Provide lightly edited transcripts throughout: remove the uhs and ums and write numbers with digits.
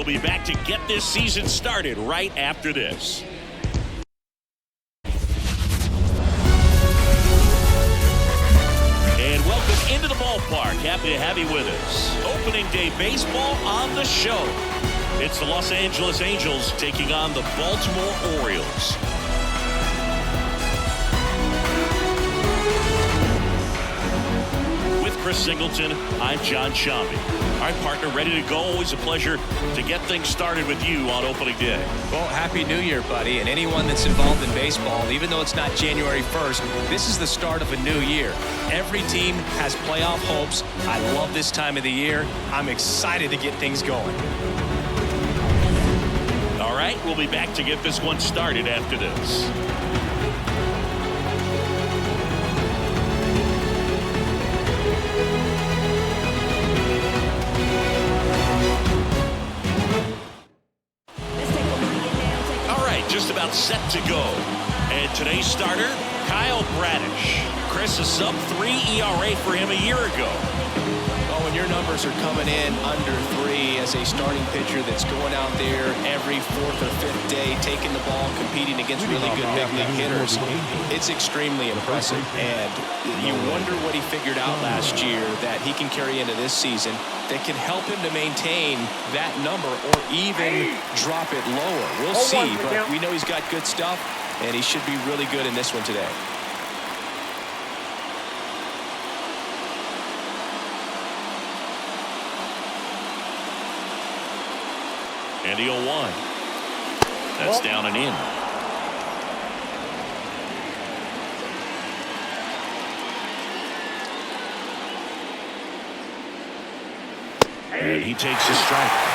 be back to get this season started right after this. And welcome into the ballpark. Happy to have you with us. Opening day baseball on the show. It's the Los Angeles Angels taking on the Baltimore Orioles. With Chris Singleton, I'm John Sciambi. All right, partner, ready to go. Always a pleasure to get things started with you on opening day. Well, Happy New Year, buddy. And anyone that's involved in baseball, even though it's not January 1st, this is the start of a new year. Every team has playoff hopes. I love this time of the year. I'm excited to get things going. All right, we'll be back to get this one started after this. Just about set to go. And today's starter, Kyle Bradish. Chris, a sub-3 ERA for him a year ago. Well, when your numbers are coming in under 3 as a starting pitcher that's going out there every 4th or 5th day, taking the ball, competing against really good big league hitters, it's extremely impressive. And you wonder what he figured out last year that he can carry into this season that can help him to maintain that number or even drop it lower. We'll see, but we know he's got good stuff, and he should be really good in this one today. And the 0-1. That's down and in. And he takes a strike.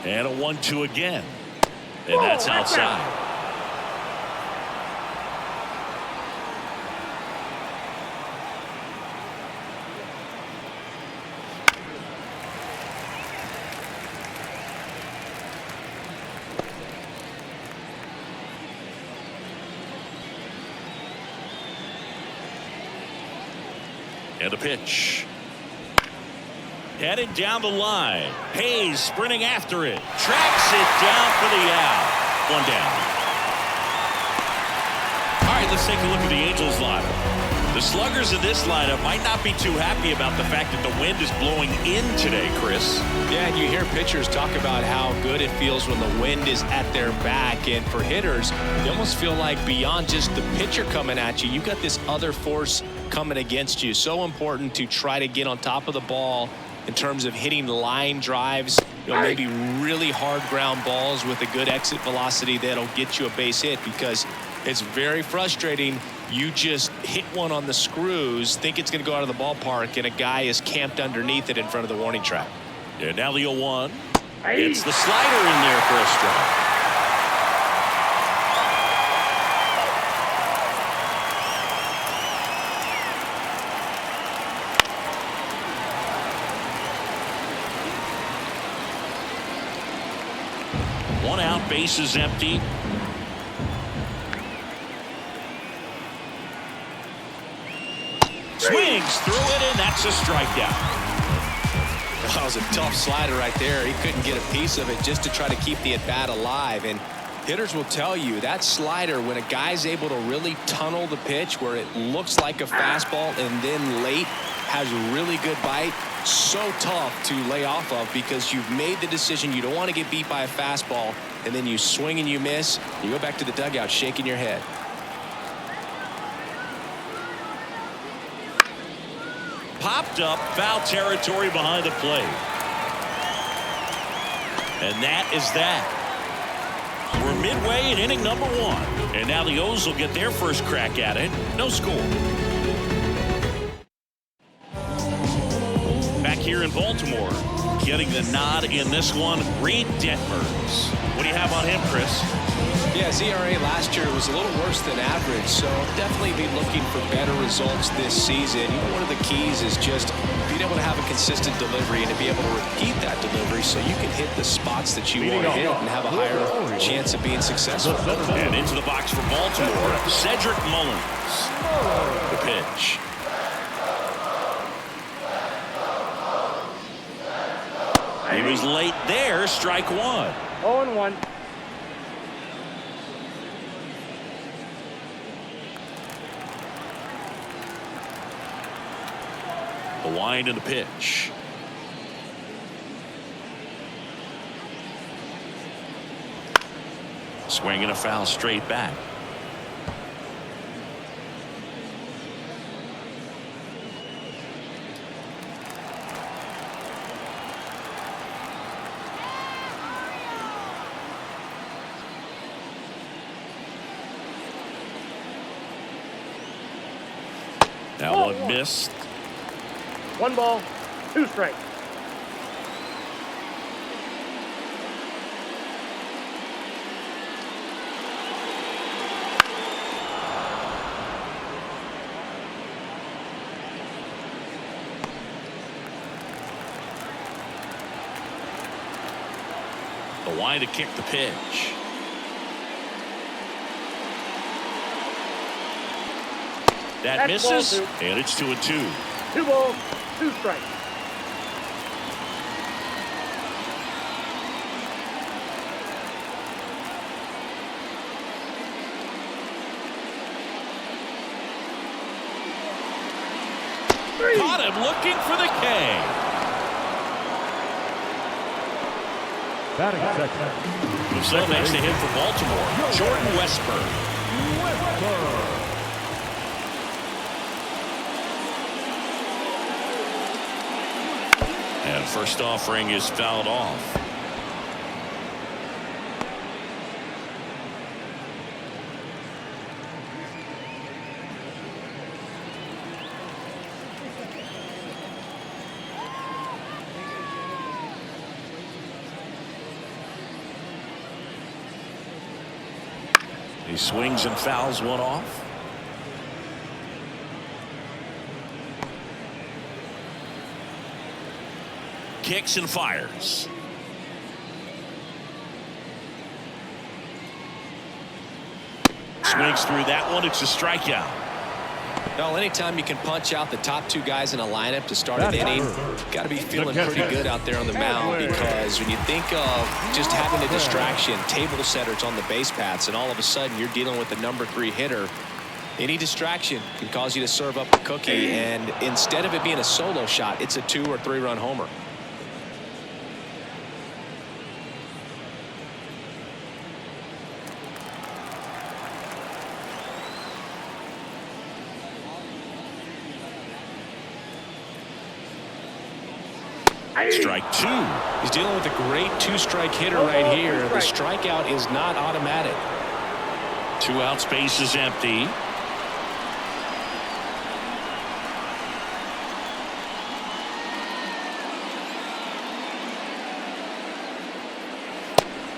And a 1-2 again. And that's outside. And a pitch. Headed down the line. Hayes sprinting after it. Tracks it down for the out. One down. All right, let's take a look at the Angels lineup. The sluggers in this lineup might not be too happy about the fact that the wind is blowing in today, Chris. Yeah, and you hear pitchers talk about how good it feels when the wind is at their back. And for hitters, you almost feel like beyond just the pitcher coming at you, you've got this other force coming against you. So important to try to get on top of the ball in terms of hitting line drives, maybe really hard ground balls with a good exit velocity that'll get you a base hit, because it's very frustrating. You just hit one on the screws, think it's going to go out of the ballpark, and a guy is camped underneath it in front of the warning track. And now the 0-1. It's the slider in there for a strike. One out, base is empty. Swings through it, and that's a strikeout. That was a tough slider right there. He couldn't get a piece of it just to try to keep the at-bat alive. And hitters will tell you that slider, when a guy's able to really tunnel the pitch where it looks like a fastball and then late has a really good bite, so tough to lay off of, because you've made the decision you don't want to get beat by a fastball, and then you swing and you miss. You go back to the dugout shaking your head. Popped up, foul territory behind the plate. And that is that. We're midway in inning number 1. And now the O's will get their first crack at it. No score. Back here in Baltimore, getting the nod in this one, Reed Detmers. What do you have on him, Chris? Yeah, his ERA last year was a little worse than average, so definitely be looking for better results this season. You know, one of the keys is just being able to have a consistent delivery and to be able to repeat that delivery so you can hit the spots that you want to hit and have a higher chance of being successful. And into the box for Baltimore, Cedric Mullins. The pitch. He was late there, strike one. 0-1. The wind and the pitch. Swing and a foul straight back. That one missed. 1 ball, 2 strikes. The wind to kick the pitch. That misses, and it's 2-2. 2 balls, 2 strikes. Caught him looking for the K. Batting second. Who's up next to him for Baltimore? Jordan Westburg. And first offering is fouled off. He swings and fouls one off. Kicks and fires. Swings through that one. It's a strikeout. Well, anytime you can punch out the top 2 guys in a lineup to start an inning, got to be feeling pretty good out there on the mound, because when you think of just having a distraction, table setters on the base paths, and all of a sudden you're dealing with the number 3 hitter, any distraction can cause you to serve up a cookie, and instead of it being a solo shot, it's a 2 or 3 run homer. Strike 2. He's dealing with a great 2-strike hitter right here. The strikeout is not automatic. 2 out, space is empty.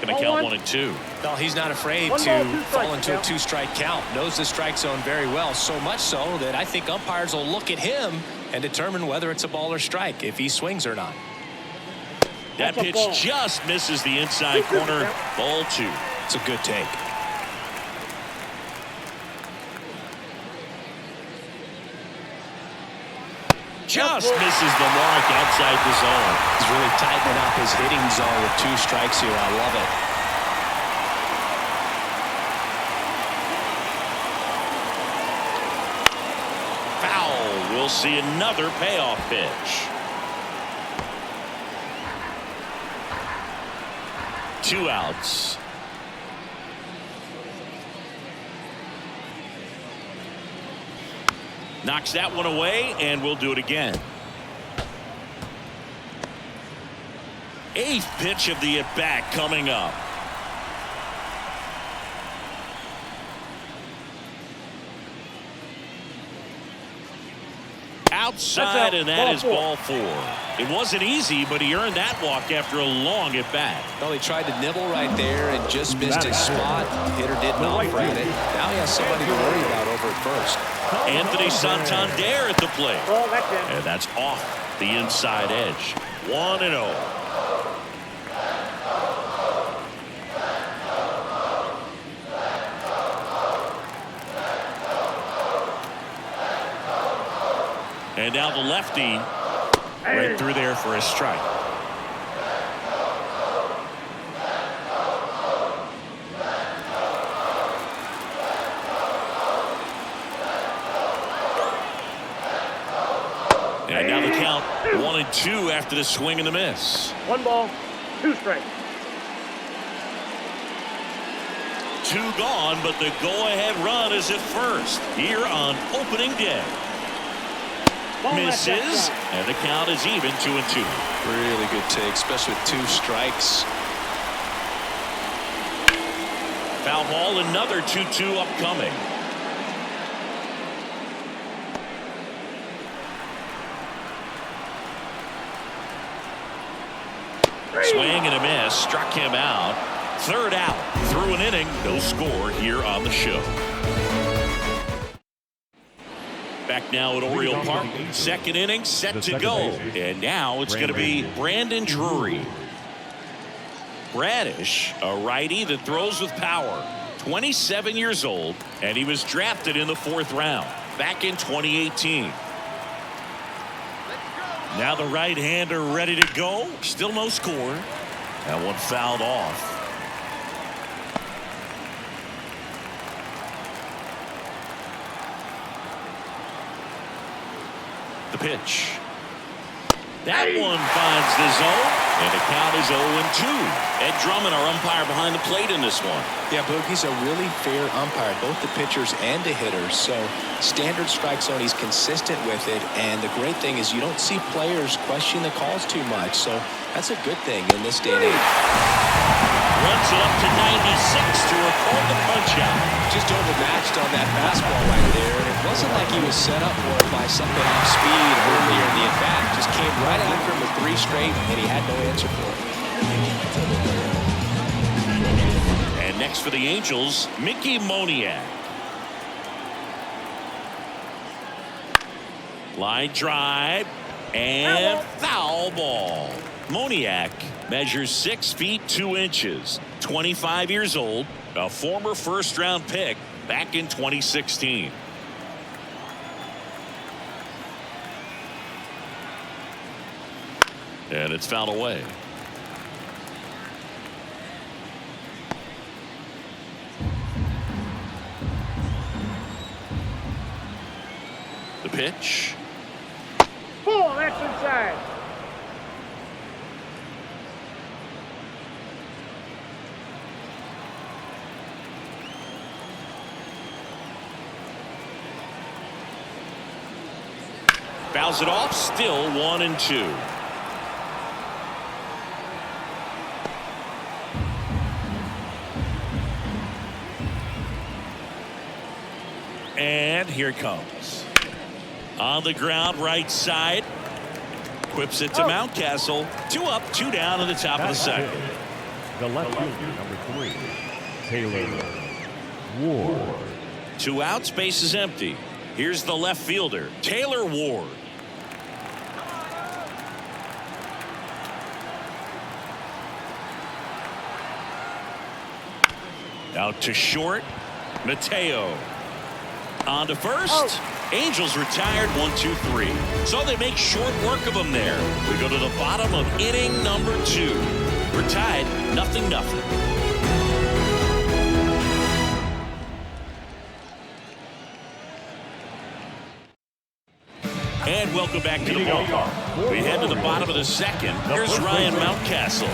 Gonna count 1 and 2. Well, he's not afraid to fall into a 2-strike count. Knows the strike zone very well. So much so that I think umpires will look at him and determine whether it's a ball or strike, if he swings or not. That pitch just misses the inside corner. Ball 2. It's a good take. Just misses the mark outside the zone. He's really tightening up his hitting zone with 2 strikes here. I love it. Foul. We'll see another payoff pitch. 2 outs. Knocks that one away, and we'll do it again. 8th pitch of the at-bat coming up. outside, and that is ball 4. It wasn't easy, but he earned that walk after a long at bat. Well, he tried to nibble right there and just missed his spot. Hitter didn't offer at it. Now he has somebody to worry about over at first. Anthony Santander at the plate. Well, that's it. And that's off the inside edge. 1-0. And now the lefty right through there for a strike. And now the count 1-2 after the swing and the miss. 1 ball, 2 strikes. 2 gone, but the go-ahead run is at first here on opening day. Misses, and the count is even 2-2. Really good take, especially with 2 strikes. Foul ball, another 2-2 upcoming. Swing and a miss, struck him out. 3rd out, through an inning, no score here on the show. Back now at Oriole Park, 2nd inning set to go, and now it's going to be Brandon Drury. Bradish, a righty that throws with power, 27 years old, and he was drafted in the 4th round back in 2018. Now the right-hander ready to go. Still no score. That one fouled off. The pitch. That one finds the zone, and the count is 0-2. Ed Drummond, our umpire behind the plate in this one. Yeah, Boog, he's a really fair umpire, both the pitchers and the hitters. So standard strike zone, he's consistent with it. And the great thing is you don't see players question the calls too much. So that's a good thing in this day and age. Runs it up to 96 to record the punch out. Just overmatched on that fastball right there. And it wasn't like he was set up for it by something off speed earlier in the at-bat. Just came right after him with 3 straight, and he had no answer for it. And next for the Angels, Mickey Moniak. Line drive and foul ball. Moniak measures 6 feet 2 inches, 25 years old, a former 1st-round pick back in 2016. And it's fouled away. The pitch. Ball, that's inside. Fouls it off, still 1-2. And here it comes. On the ground, right side. Quips it to Mountcastle. 2 up, 2 down in the top of the 2nd. The left fielder, number 3, Taylor Ward. 2 outs, base is empty. Here's the left fielder, Taylor Ward. Out to short, Mateo. On to first. Angels retired 1-2-3. So they make short work of them there. We go to the bottom of inning number 2. We're tied 0-0. And welcome back to the ballpark. We head to the bottom of the 2nd. Here's Ryan Mountcastle.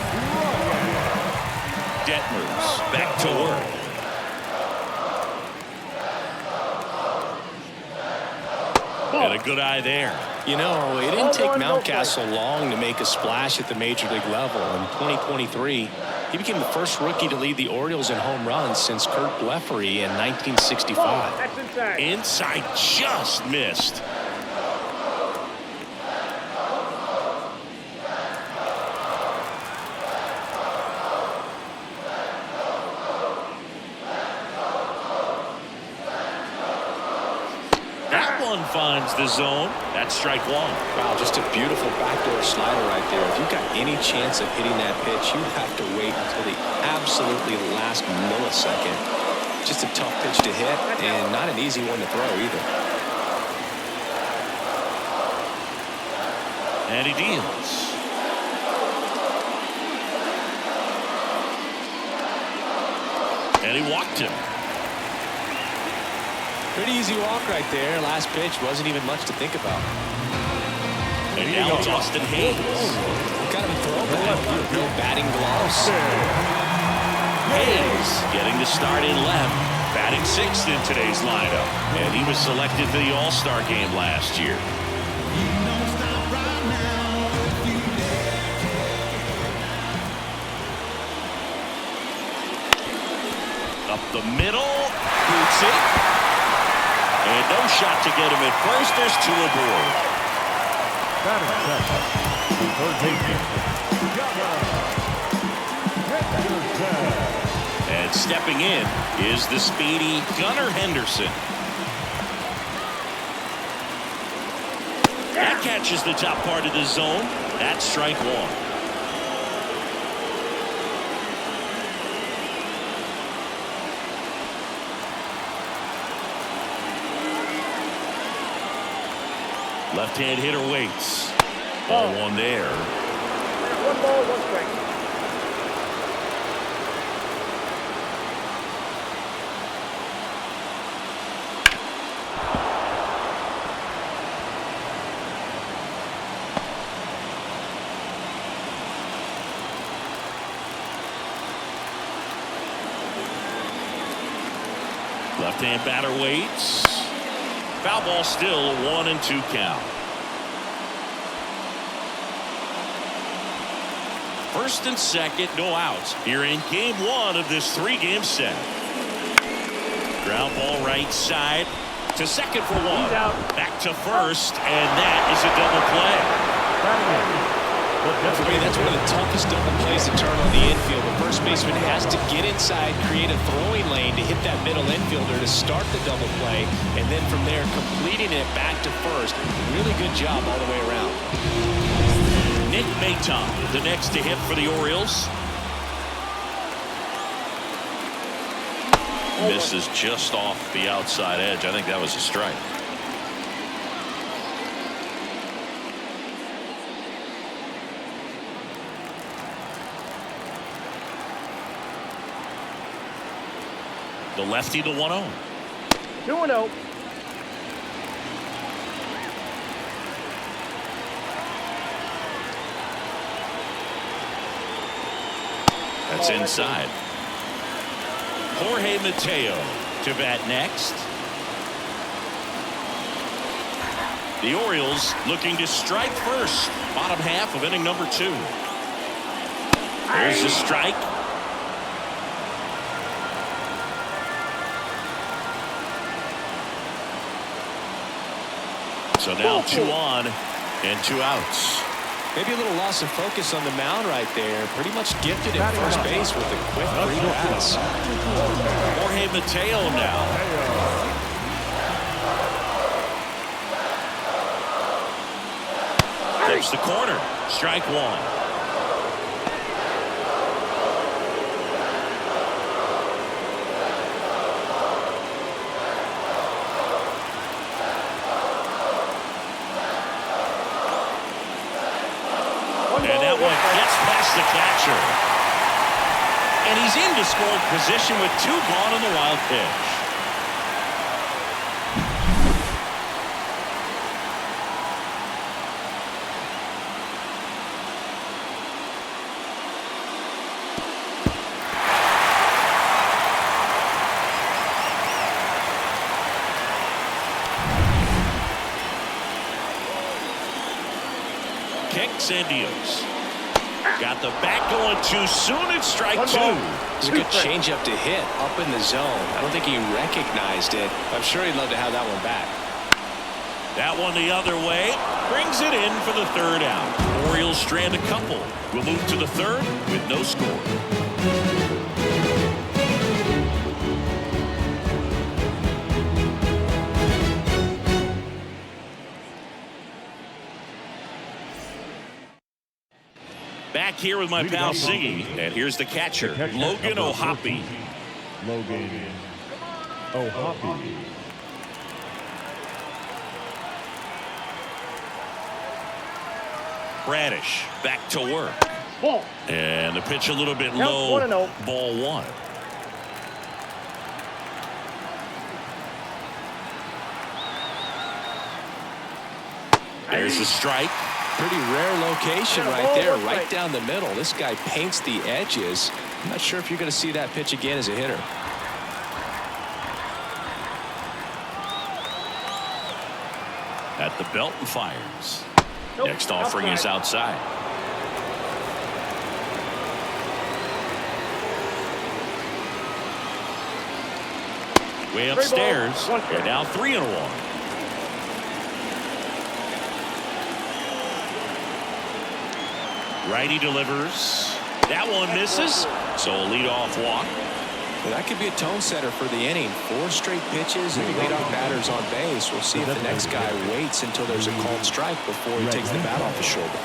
Detmers back to work. And a good eye there. You know, it didn't take Mountcastle long to make a splash at the major league level. In 2023, he became the first rookie to lead the Orioles in home runs since Kurt Blefary in 1965. That's inside. Inside, just missed. one finds the zone. That's strike one. Wow, just a beautiful backdoor slider right there. If you've got any chance of hitting that pitch, you have to wait until the absolutely last millisecond. Just a tough pitch to hit, and not an easy one to throw either. And he deals. And he walked him. Pretty easy walk right there. Last pitch wasn't even much to think about. And now it's Austin Hayes. What kind of a throwback? No batting gloves. Hayes getting the start in left, batting sixth in today's lineup. And he was selected for the All-Star game last year. Up the middle, boots it. And no shot to get him at first. There's two aboard. And stepping in is the speedy Gunnar Henderson. That catches the top part of the zone. That's strike one. Left-hand hitter waits. Ball one there. One ball, one strike. Left-hand batter waits. Foul ball still, a 1-2 count. First and second, no outs here in game one of this three-game set. Ground ball right side to second for one. Back to first, and that is a double play. For me, that's one of the toughest double plays to turn on the infield. The first baseman has to get inside, create a throwing lane to hit that middle infielder to start the double play, and then from there completing it back to first. Really good job all the way around. Nick Maton, the next to hit for the Orioles. Misses just off the outside edge. I think that was a strike. The lefty, the 1-0. 2-0. That's inside. Jorge Mateo to bat next. The Orioles looking to strike first. Bottom half of inning number 2. There's the strike. So now 2 on and 2 outs. Maybe a little loss of focus on the mound right there. Pretty much gifted at first base with a quick 3 bats. Jorge Mateo now. Takes the corner. Strike one. And that one gets past the catcher. And he's into scoring position with 2 gone on the wild pitch. Kicks and deals. Got the bat going too soon. It's strike 2. It's a good changeup to hit up in the zone. I don't think he recognized it. I'm sure he'd love to have that one back. That one the other way. Brings it in for the 3rd out. Orioles strand a couple. We'll move to the 3rd with no score. back here with my pal Siggy, and here's the catcher, Logan O'Hoppe. Logan O'Hoppe. Bradish back to work. Ball. And the pitch a little bit Count low. 1-0. Ball one. There's the strike. Pretty rare location right there, right down the middle. This guy paints the edges. I'm not sure if you're going to see that pitch again as a hitter. At the belt and fires. Nope, Next offering is outside. Way upstairs. They're now 3-1. Righty delivers. That one misses. So a leadoff walk. Well, that could be a tone setter for the inning. 4 straight pitches and leadoff batters on base. We'll see if the next guy waits until there's a called strike before he takes the bat off his shoulder.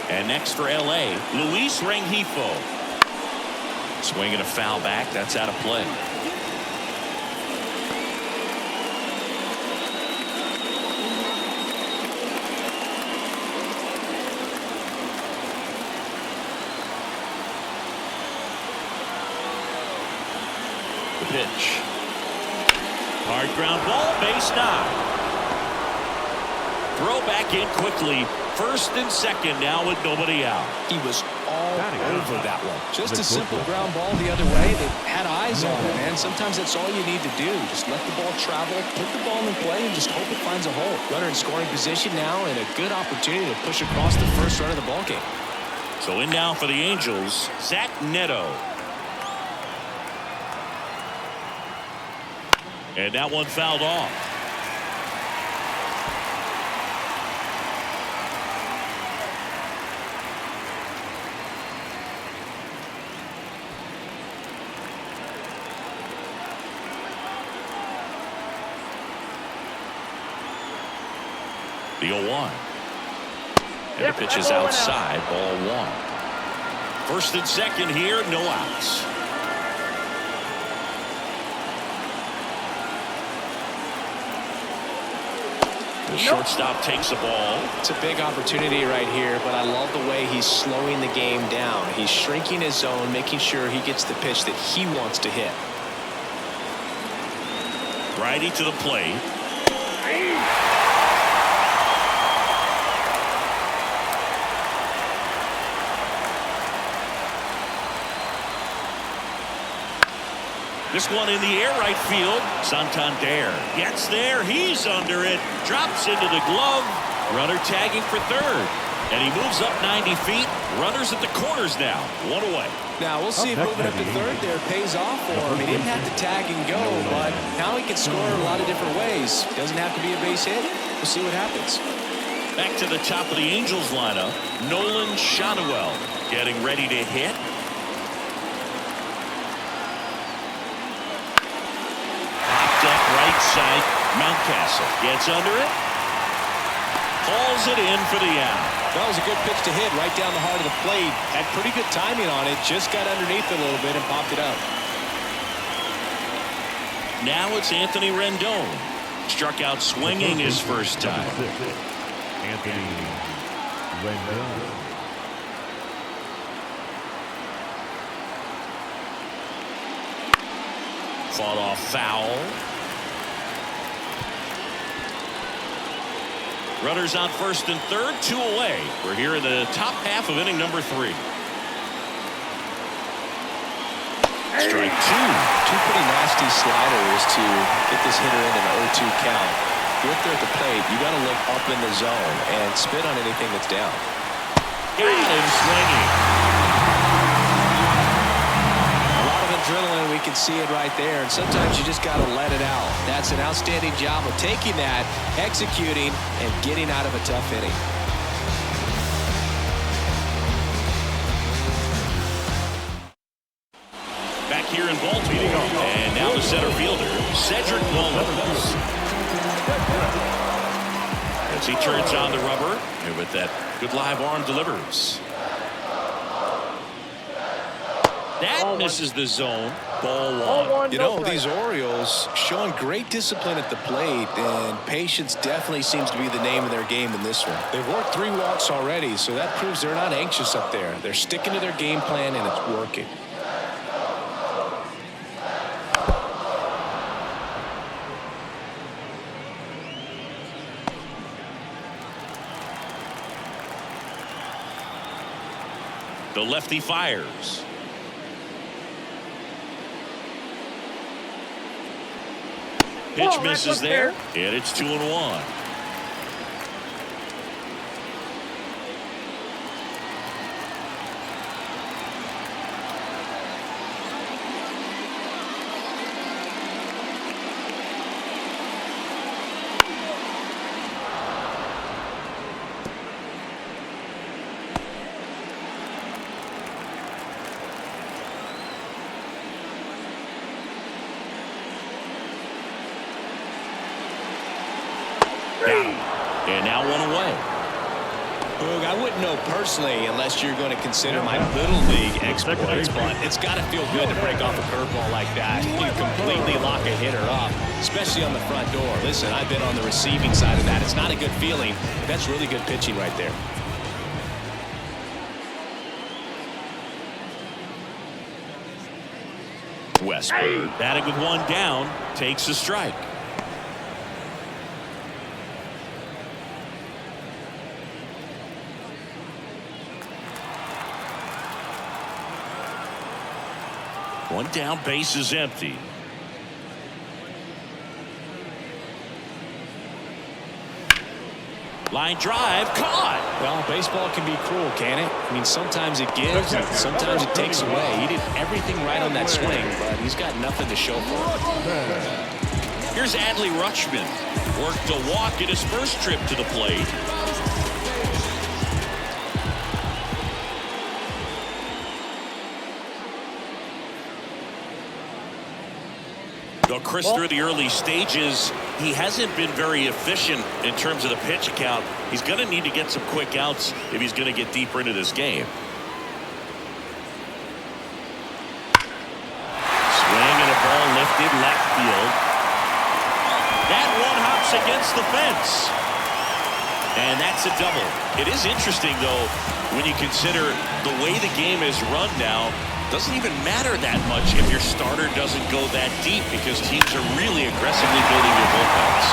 And next for L.A., Luis Rengifo. Swinging a foul back. That's out of play. Pitch. Hard ground ball, base knock. Throw back in quickly. First and second now with nobody out. He was all over that one. Just a simple ground ball the other way. They had eyes on it, man. Sometimes that's all you need to do. Just let the ball travel, put the ball in play, and just hope it finds a hole. Runner in scoring position now, and a good opportunity to push across the first run of the ball game. So in now for the Angels, Zach Neto. And that one fouled off. The 0-1. And the pitch is outside, ball one. First and second here, no outs. The shortstop takes the ball. It's a big opportunity right here, but I love the way he's slowing the game down. He's shrinking his zone, making sure he gets the pitch that he wants to hit. Righty to the plate. This one in the air right field. Santander gets there. He's under it. Drops into the glove. Runner tagging for third. And he moves up 90 feet. Runners at the corners now. One away. Now we'll see if moving up to third there pays off for him. He didn't have to tag and go, but now he can score in a lot of different ways. Doesn't have to be a base hit. We'll see what happens. Back to the top of the Angels lineup. Nolan Shanuel getting ready to hit. Right side, Mountcastle gets under it. Pulls it in for the out. That was a good pitch to hit right down the heart of the plate. Had pretty good timing on it. Just got underneath it a little bit and popped it up. Now it's Anthony Rendon. Struck out swinging his first time. Anthony Rendon. Fought off foul. Runners on first and third, 2 away. We're here in the top half of inning number 3. Strike 2. 2 pretty nasty sliders to get this hitter in an 0-2 count. You're up there at the plate. You got to look up in the zone and spit on anything that's down. Got him swinging. Adrenaline, we can see it right there, and sometimes you just got to let it out. That's an outstanding job of taking that, executing, and getting out of a tough inning. Back here in Baltimore, and now the center fielder, Cedric Mullins. As he turns on the rubber, and with that good live arm delivers. That misses the zone. Ball Ball 1. one, You no know, strike. these Orioles showing great discipline at the plate, and patience definitely seems to be the name of their game in this one. They've worked 3 walks already, so that proves they're not anxious up there. They're sticking to their game plan, and it's working. The lefty fires. Pitch Oh, misses that's there, unfair. and it's 2-1. And now 1 away. Boog, I wouldn't know personally unless you're going to consider my Little League exploits, but it's got to feel good to break off a curveball like that. You completely lock a hitter up, especially on the front door. Listen, I've been on the receiving side of that. It's not a good feeling, but that's really good pitching right there. Westburg batting with 1 down, takes a strike. One down, base is empty. Line drive, caught. Well, baseball can be cruel, can it? I mean, sometimes it gives and sometimes it takes away. He did everything right on that swing, but he's got nothing to show for it. Here's Adley Rutschman. Worked a walk in his first trip to the plate. Though Chris, through the early stages, he hasn't been very efficient in terms of the pitch count. He's going to need to get some quick outs if he's going to get deeper into this game. Swing and a ball lifted left field. That one hops against the fence. And that's a double. It is interesting, though, when you consider the way the game is run now. Doesn't even matter that much if your starter doesn't go that deep because teams are really aggressively building their bullpens.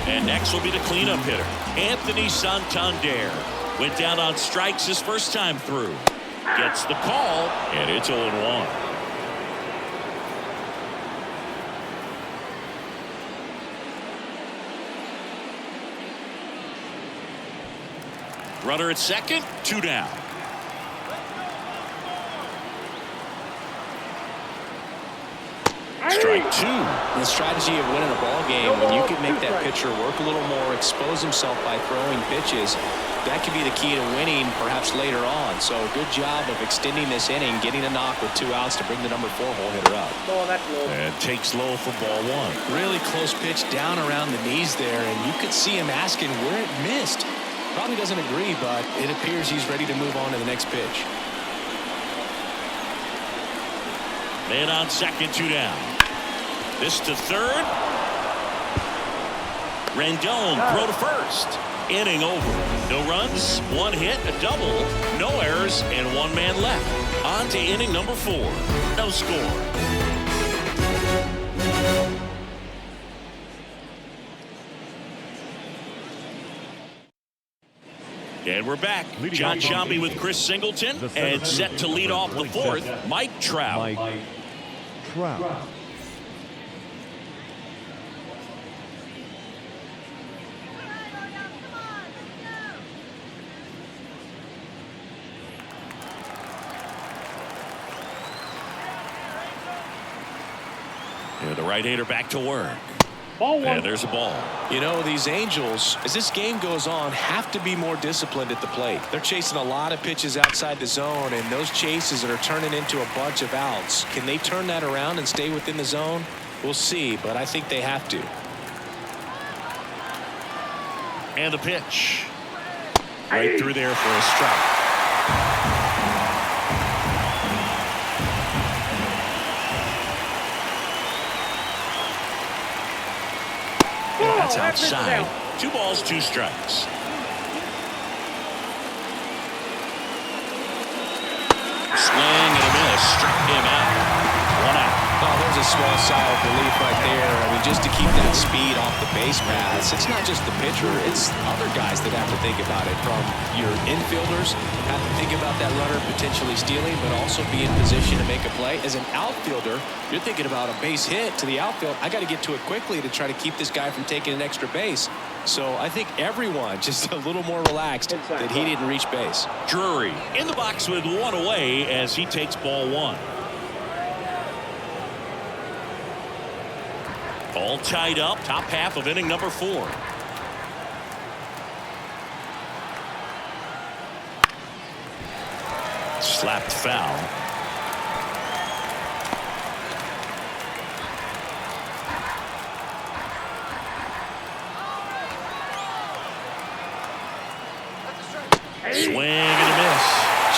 And next will be the cleanup hitter, Anthony Santander. Went down on strikes his first time through. Gets the call, and it's 0-1. Runner at second, 2 down. Strike 2. The strategy of winning a ball game, when you can make that pitcher work a little more, expose himself by throwing pitches, that could be the key to winning perhaps later on. So good job of extending this inning, getting a knock with 2 outs to bring the number 4 hole hitter up. Oh, that's low. And takes low for ball 1. Really close pitch down around the knees there, and you could see him asking where it missed. Probably doesn't agree, but it appears he's ready to move on to the next pitch. Man on second, 2 down. This to third. Rendon throw to first. Inning over. No runs, 1 hit, a double, no errors, and 1 man left. On to inning number 4. No score. And we're back. John Sciambi with Chris Singleton, and set to lead off the 4th, Mike Trout. And the right-hander back to work. Ball 1. And there's a ball. You know, these Angels, as this game goes on, have to be more disciplined at the plate. They're chasing a lot of pitches outside the zone, and those chases are turning into a bunch of outs. Can they turn that around and stay within the zone? We'll see, but I think they have to. And the pitch. Right through there for a strike. That's outside. 2 balls, 2 strikes. Swing and a miss. Struck him out. 1 out. Oh, there's a small sigh of relief right there. I mean, just to keep that speed off the base paths, it's not just the pitcher, it's other guys that have to think about it. From your infielders, have to think about that runner potentially stealing, but also be in position to make a play. As an outfielder, you're thinking about a base hit to the outfield. I got to get to it quickly to try to keep this guy from taking an extra base. So I think everyone just a little more relaxed that he didn't reach base. Drury in the box with 1 away as he takes ball 1. All tied up, top half of inning number 4. Slapped foul. Swing and a miss.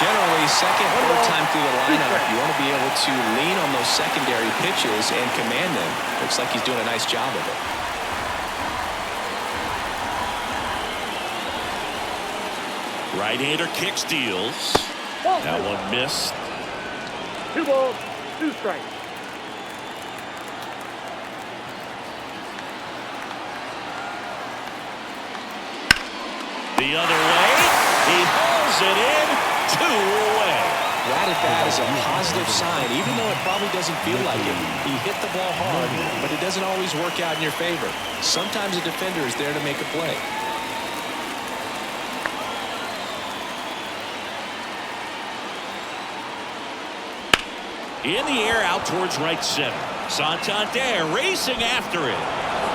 Generally, second, third time through the lineup, you want to be able to lean on those secondary pitches and command them. Looks like he's doing a nice job of it. Right-hander kick steals. That one missed. 2 balls, 2 strikes. The other way. He hauls it in. 2 away. That at bat is a positive sign, even though it probably doesn't feel like it. He hit the ball hard, but it doesn't always work out in your favor. Sometimes a defender is there to make a play. In the air out towards right center. Santander racing after it.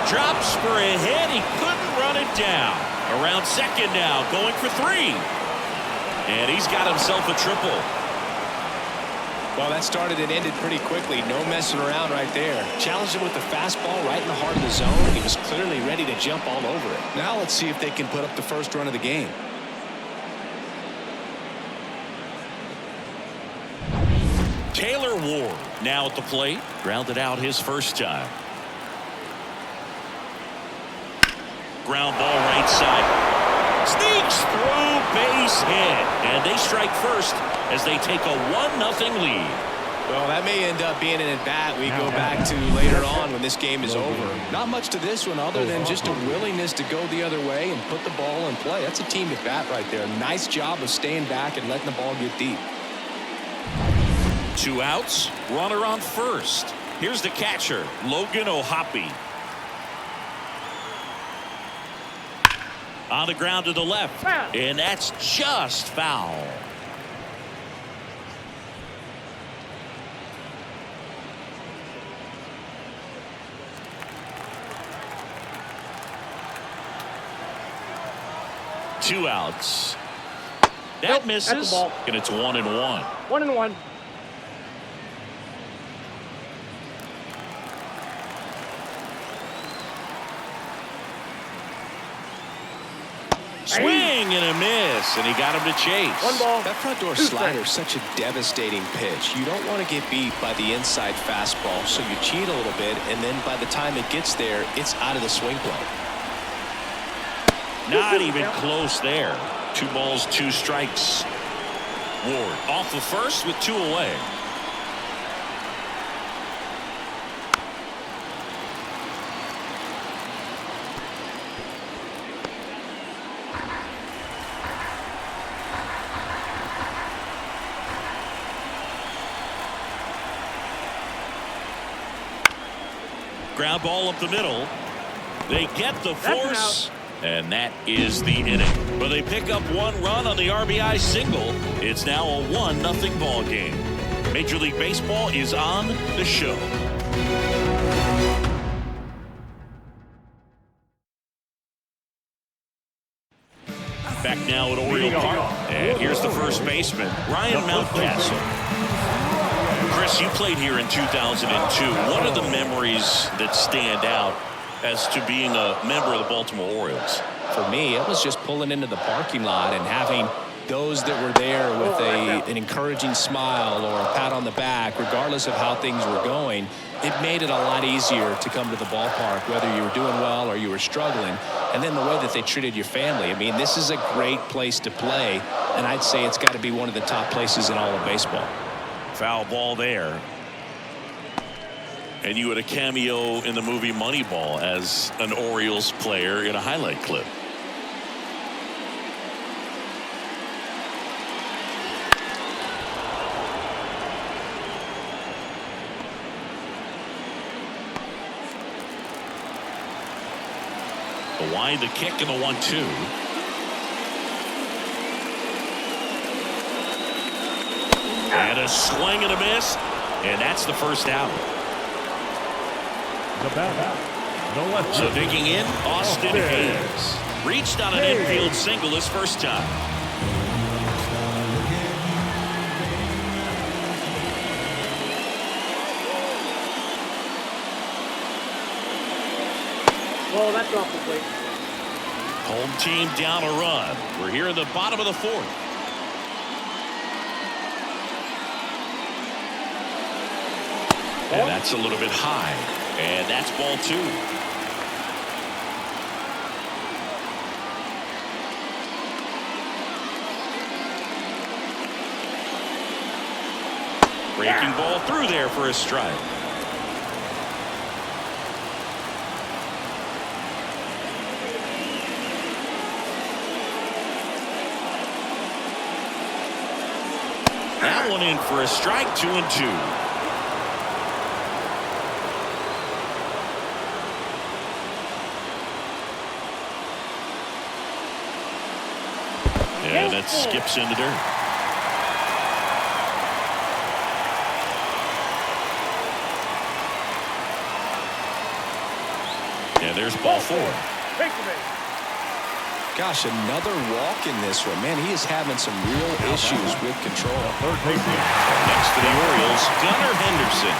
Drops for a hit. He couldn't run it down. Around second now, going for 3. And he's got himself a triple. Well, that started and ended pretty quickly. No messing around right there. Challenged him with the fastball right in the heart of the zone. He was clearly ready to jump all over it. Now let's see if they can put up the first run of the game. Taylor Ward now at the plate. Grounded out his first time. Ground ball right side. Sneaks through, base hit. And they strike first as they take a 1-0 lead. Well, that may end up being an at-bat we go back to later on when this game is over. Not much to this one other than just a willingness to go the other way and put the ball in play. That's a team at-bat right there. Nice job of staying back and letting the ball get deep. 2 outs, runner on first. Here's the catcher, Logan O'Hoppe. On the ground to the left, and that's just foul. Two outs. That misses, and it's 1-1. 1-1. Swing and a miss, and he got him to chase. 1 ball. That front door slider is such a devastating pitch. You don't want to get beat by the inside fastball, so you cheat a little bit, and then by the time it gets there, it's out of the swing play. Not even close there. 2 balls, 2 strikes. Ward off the first with 2 away. Ground ball up the middle. They get the force, and that is the inning. But they pick up 1 run on the RBI single. It's now a 1-0 ball game. Major League Baseball is on the show. Back now at Oriole Park, and here's the first baseman, Ryan Mountcastle. Chris, you played here in 2002. What are the memories that stand out as to being a member of the Baltimore Orioles? For me, it was just pulling into the parking lot and having those that were there with an encouraging smile or a pat on the back, regardless of how things were going. It made it a lot easier to come to the ballpark, whether you were doing well or you were struggling. And then the way that they treated your family. I mean, this is a great place to play, and I'd say it's got to be one of the top places in all of baseball. Foul ball there. And you had a cameo in the movie Moneyball as an Orioles player in a highlight clip. The wind, the kick, and the 1-2. And a swing and a miss, and that's the first out. The batter, the left. So digging in, Austin Hayes reached on an infield single his first time. Well, that's off the plate. Home team down a run. We're here in the bottom of the fourth. And that's a little bit high. And that's ball 2. Breaking ball through there for a strike. That one in for a strike, 2-2. And it skips in the dirt. And there's ball 4. Gosh, another walk in this one. Man, he is having some real issues with control. Next to the Orioles, Gunnar Henderson.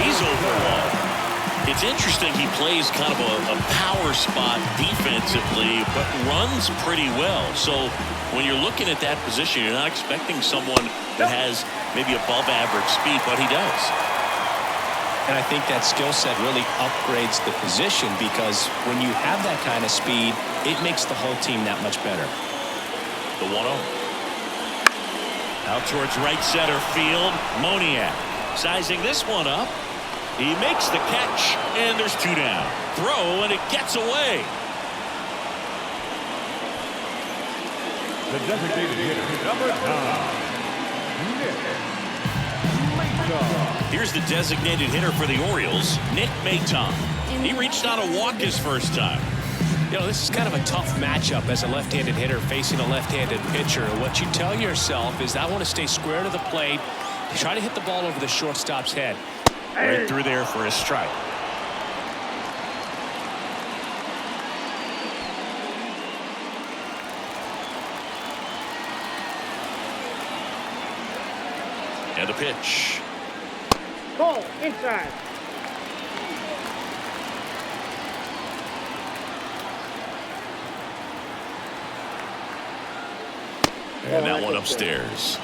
He's over 1. It's interesting he plays kind of a power spot defensively, but runs pretty well. So when you're looking at that position, you're not expecting someone that has maybe above average speed, but he does. And I think that skill set really upgrades the position, because when you have that kind of speed, it makes the whole team that much better. The 1-0. Out towards right center field. Miniak sizing this one up. He makes the catch, and there's 2 down. Throw, and it gets away. The designated hitter, number 9. Here's the designated hitter for the Orioles, Nick Maton. He reached on a walk his first time. You know, this is kind of a tough matchup as a left-handed hitter facing a left-handed pitcher. What you tell yourself is, I want to stay square to the plate, try to hit the ball over the shortstop's head. Right through there for a strike. And the pitch. Call inside. And that one upstairs.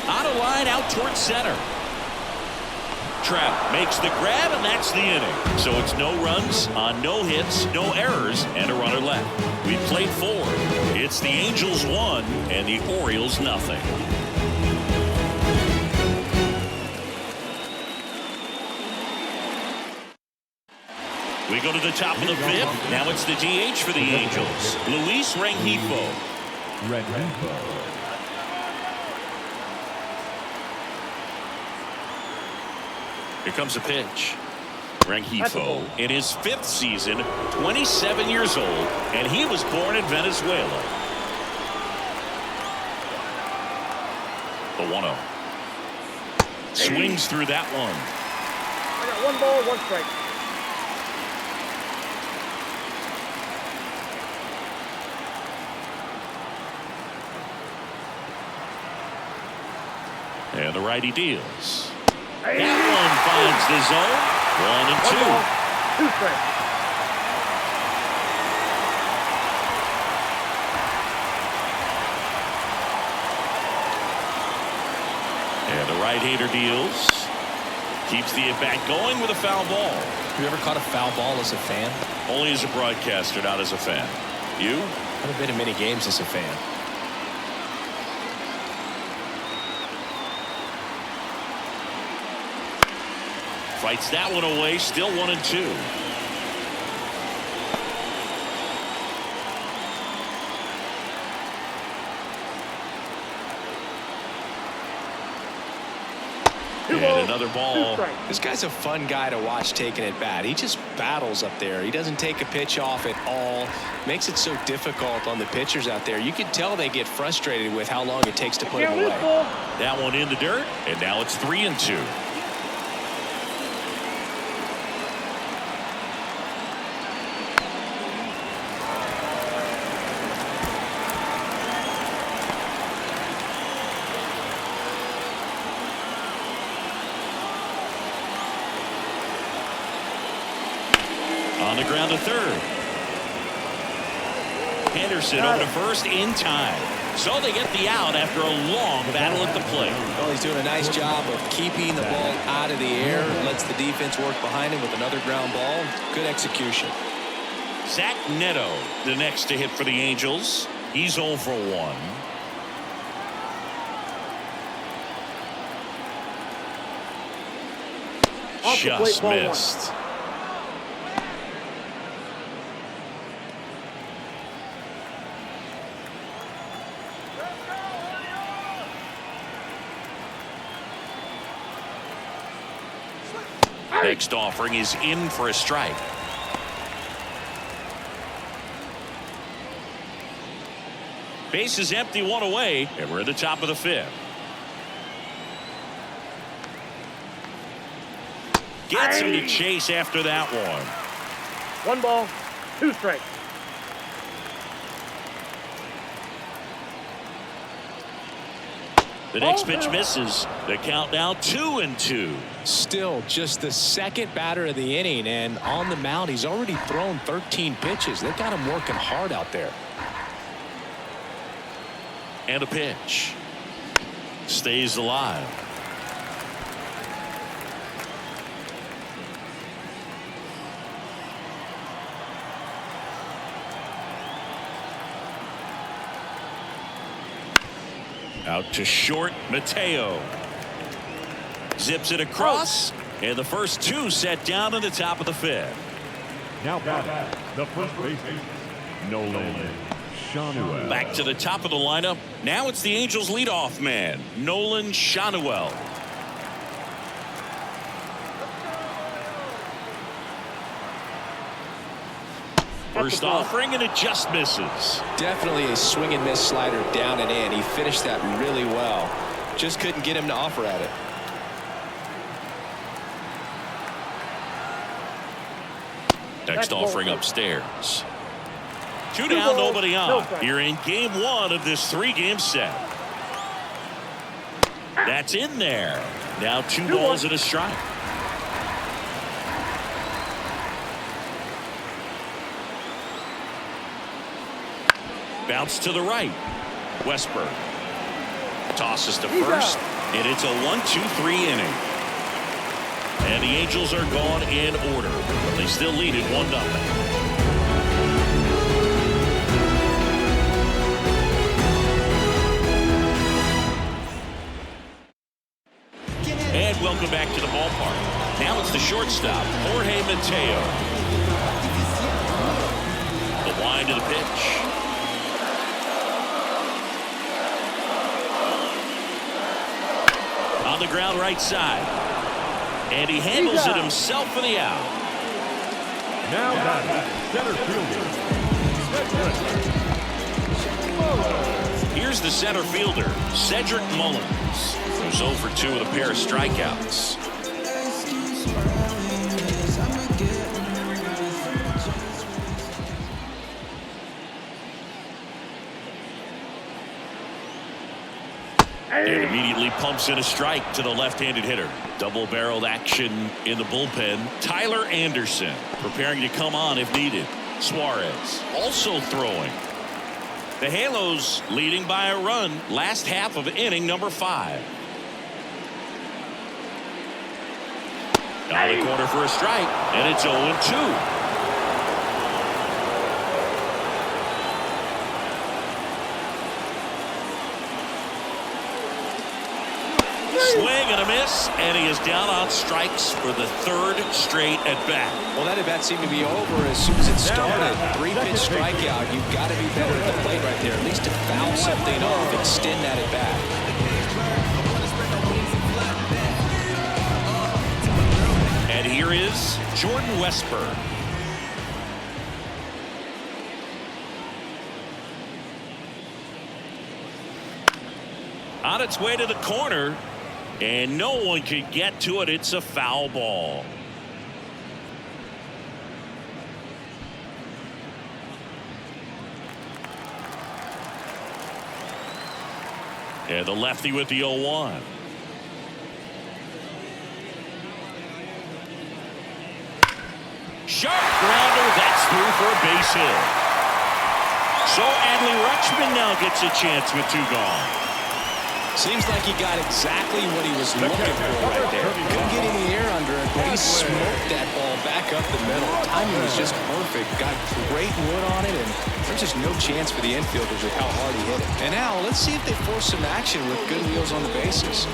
Out of line, out towards center. Trout makes the grab, and that's the inning. So it's no runs on no hits, no errors, and a runner left. We played 4. It's the Angels 1 and the Orioles nothing. We go to the top of the 5th. Now it's the DH for the Angels, Luis Rengifo. Here comes a pitch. Rengifo in his 5th season, 27 years old, and he was born in Venezuela. The 1-0. Swings through that one. I got 1 ball, 1 strike. And the righty deals. That one finds the zone. 1 and 2. 2 strikes. And the right-hander deals. Keeps the at-bat going with a foul ball. You ever caught a foul ball as a fan? Only as a broadcaster, not as a fan. You? I've been to many games as a fan. Fights that one away. Still 1 and 2. And another ball. This guy's a fun guy to watch taking at bat. He just battles up there. He doesn't take a pitch off at all. Makes it so difficult on the pitchers out there. You can tell they get frustrated with how long it takes to put him away. That one in the dirt, and now it's 3 and 2. On the ground to third. Henderson over to first in time. So they get the out after a long battle at the plate. Well, he's doing a nice job of keeping the ball out of the air. Lets the defense work behind him with another ground ball. Good execution. Zach Neto, the next to hit for the Angels. He's 0 for 1. Just missed. Next offering is in for a strike. Base is empty, 1 away, and we're at the top of the 5th. Gets him to chase after that one. 1 ball, 2 strikes. The next pitch misses. The count now 2 and 2. Still just the second batter of the inning, and on the mound he's already thrown 13 pitches. They've got him working hard out there. And a pitch. Stays alive. Out to short, Mateo. Zips it across, and the first 2 set down in the top of the 5th. Now batting, the first baseman, Nolan Shanuel. Back to the top of the lineup. Now it's the Angels leadoff man, Nolan Shanuel. First offering, and it just misses. Definitely a swing and miss slider down and in. He finished that really well. Just couldn't get him to offer at it. Next offering upstairs. 2 down, nobody on. Here in game 1 of this 3-game set. That's in there. Now 2 balls and a strike. Bounce to the right. Westberg tosses to first, and it's a 1-2-3 inning. And the Angels are gone in order, but they still lead it 1-0. And welcome back to the ballpark. Now it's the shortstop, Jorge Mateo. The wind of the pitch. On the ground right side. And he handles it himself for the out. Now batting, center fielder. Here's the center fielder, Cedric Mullins, who's 0 for 2 with a pair of strikeouts. And immediately pumps in a strike to the left-handed hitter. Double-barreled action in the bullpen. Tyler Anderson preparing to come on if needed. Suarez also throwing. The Halos leading by a run last half of inning number 5. Down the corner for a strike, and it's 0-2. Swing and a miss, and he is down on strikes for the 3rd straight at bat. Well, that at bat seemed to be over as soon as it started. 3-pitch strikeout. You've got to be better at the plate right there, at least to foul something off, extend that at bat. And here is Jordan Westburg. On its way to the corner. And no one could get to it. It's a foul ball. And the lefty with the 0-1. Sharp grounder. That's through for a base hit. So Adley Rutschman now gets a chance with 2 gone. Seems like he got exactly what he was looking for right there. Couldn't get any air under it, but he smoked that ball back up the middle. Timing was just perfect. Got great wood on it, and there's just no chance for the infielders with how hard he hit it. And now let's see if they force some action with good wheels on the bases.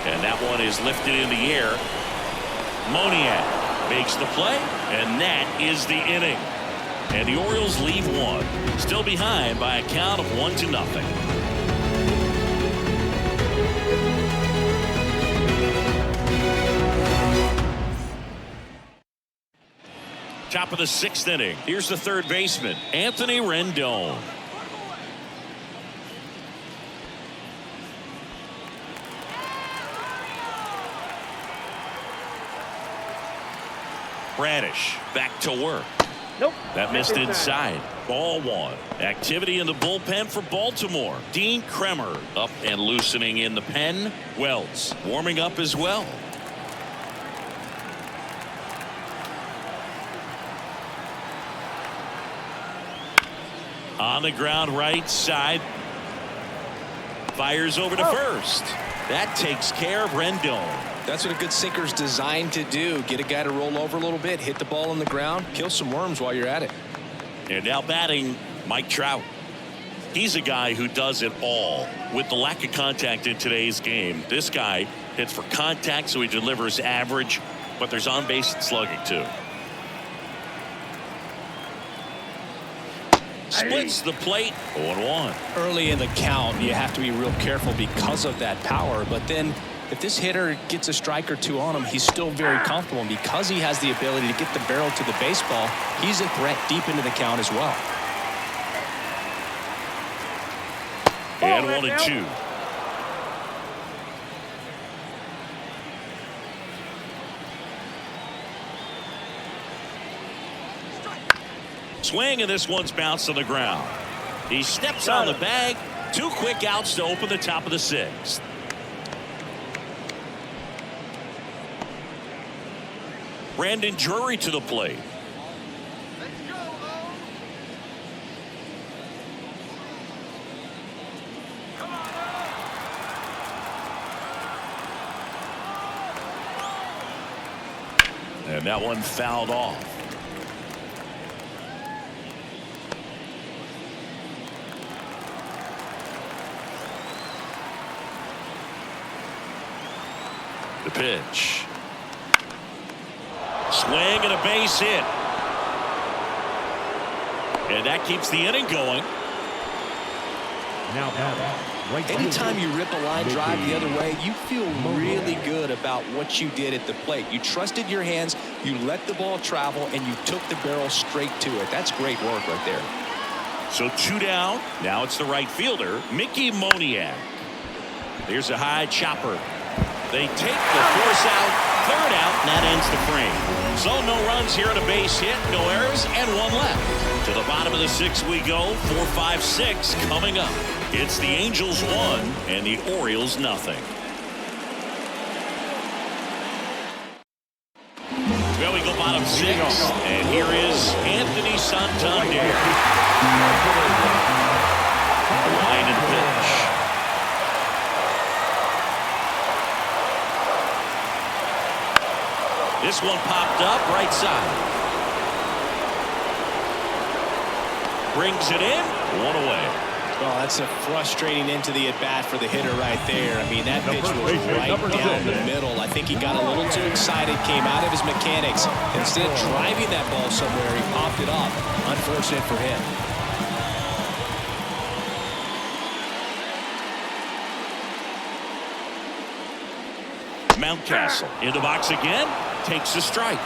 And that one is lifted in the air. Miniak makes the play, and that is the inning. And the Orioles lead 1, still behind by a count of 1-0. Top of the 6th inning. Here's the 3rd baseman, Anthony Rendon. Bradish back to work. Nope. That missed inside. Ball 1. Activity in the bullpen for Baltimore. Dean Kremer up and loosening in the pen. Wells warming up as well. On the ground right side. Fires over to first. That takes care of Rendon. That's what a good sinker is designed to do. Get a guy to roll over a little bit, hit the ball on the ground, kill some worms while you're at it. And now batting, Mike Trout. He's a guy who does it all. With the lack of contact in today's game, this guy hits for contact, so he delivers average, but there's on-base slugging too. Splits the plate, 0-1. Early in the count, you have to be real careful because of that power, but then if this hitter gets a strike or 2 on him, he's still very comfortable. And because he has the ability to get the barrel to the baseball, he's a threat deep into the count as well. And 1-2. Swing, and this one's bounced on the ground. He steps on the bag. 2 quick outs to open the top of the 6th. Brandon Drury to the plate. And that one fouled off. The pitch. Swing and a base hit. And that keeps the inning going. Now right. Anytime you rip a line drive the other way, you feel really good about what you did at the plate. You trusted your hands, you let the ball travel, and you took the barrel straight to it. That's great work right there. So 2 down. Now it's the right fielder, Mickey Moniak. There's a high chopper. They take the force out, third out, and that ends the frame. So no runs here at a base hit, no errors, and one left. To the bottom of the 6th we go, 4, 5, 6 coming up. It's the Angels 1 and the Orioles nothing. Well, we go bottom 6, and here is Anthony Santander. Line and pitch. This one popped up right side. Brings it in, one away. Well, that's a frustrating into the at-bat for the hitter right there. I mean, that pitch was right down the middle. I think he got a little too excited, came out of his mechanics. Instead of driving that ball somewhere, he popped it up. Unfortunate for him. Mountcastle in the box again, takes a strike.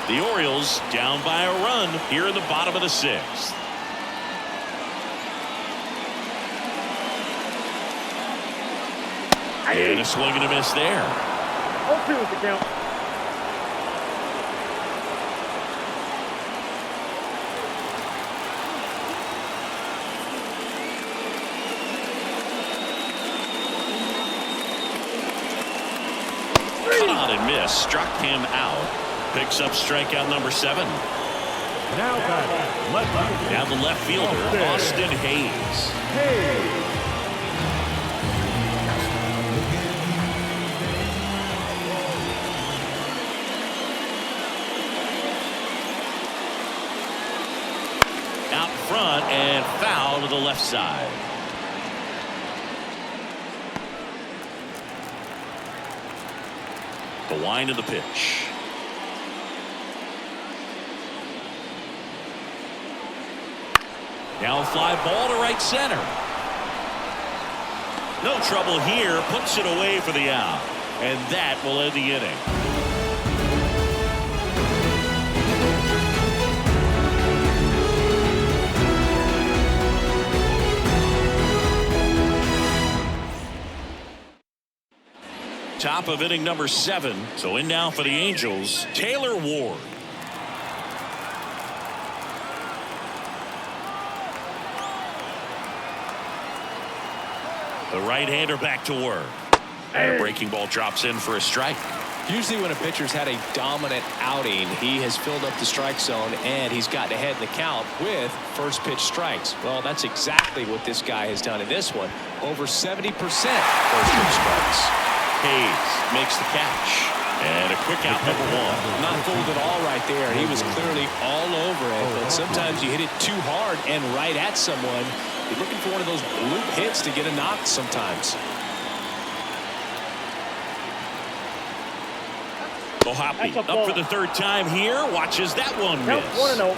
The Orioles down by a run here in the bottom of the 6th. And a swing and a miss there. 0-2 is the count. Caught and missed, struck him out. Picks up strikeout number 7. Now the left fielder, Austin Hayes. Out front and foul to the left side. The wind of the pitch. Now a fly ball to right center. No trouble here, puts it away for the out. And that will end the inning. Top of inning number 7. So in now for the Angels, Taylor Ward. The right-hander back to work. And a breaking ball drops in for a strike. Usually when a pitcher's had a dominant outing, he has filled up the strike zone and he's gotten ahead in the count with first pitch strikes. Well, that's exactly what this guy has done in this one. Over 70% first pitch strikes. Hayes makes the catch. And a quick out number 1. Not fooled at all right there. He was clearly all over it. But sometimes you hit it too hard and right at someone. You're looking for one of those bloop hits to get a knock sometimes. Hoppy up for the 3rd time here. Watches that one miss. 1-0.